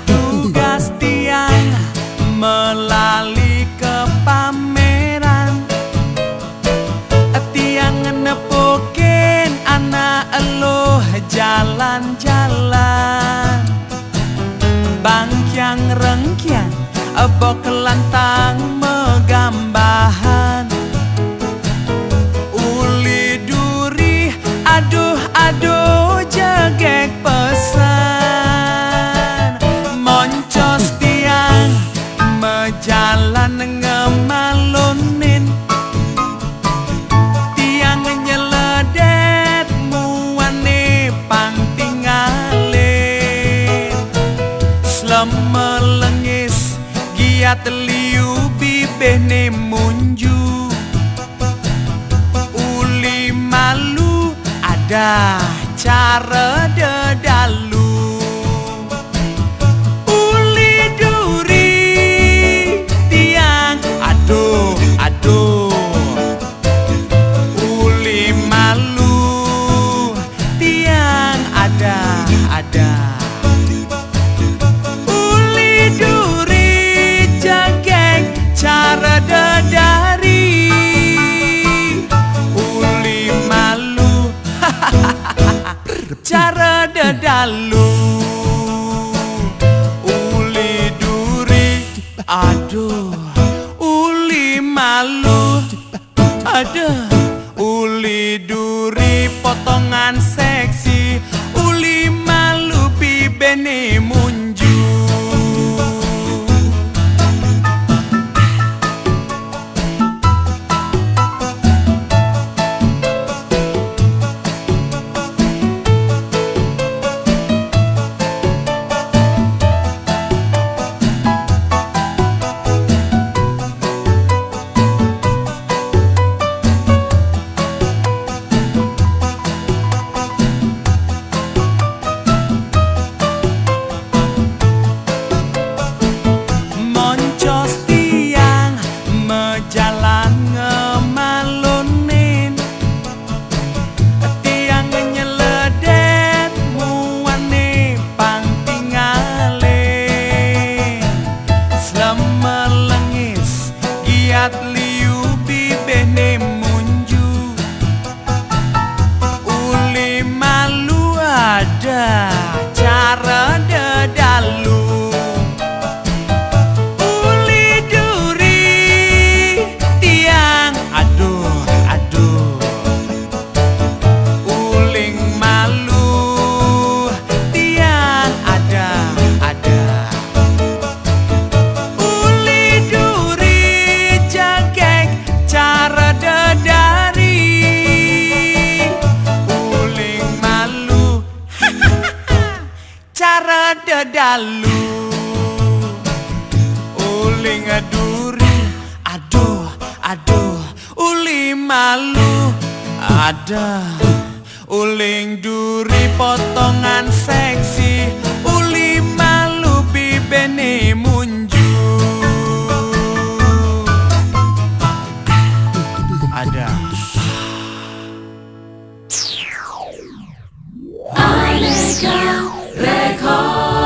Tugas tiang melalui ke pameran, tiang nepukin anak eluh jalan-jalan. Bangkyang rengkyang bok lantang megambahan, uli duri aduh aduh jegek pesan. Moncos tiang mejalan ngemalunin, tiang nyeledet muane pang tinggalin. Slemelengis giat liu bibene munju, uli malu ada cara dedalu. Uli duri tiang aduh aduh, uli malu tiang ada. Uli duri jageng cara dedari, uli malu cara dedalu. Uli duri aduh, uli malu aduh. Uli duri potongan seksi, uli malu bibene munju. Jalan ngemalunin, tiang nyeledet muane pang tinggalin. Slemelengis giat liu bibene munju, uli malu ada cara dedalu. Cara dedalu, uling duri aduh aduh, uli malu ada. Uling duri potongan seksi, uli malu bibene munju. Ada. Aneka Record.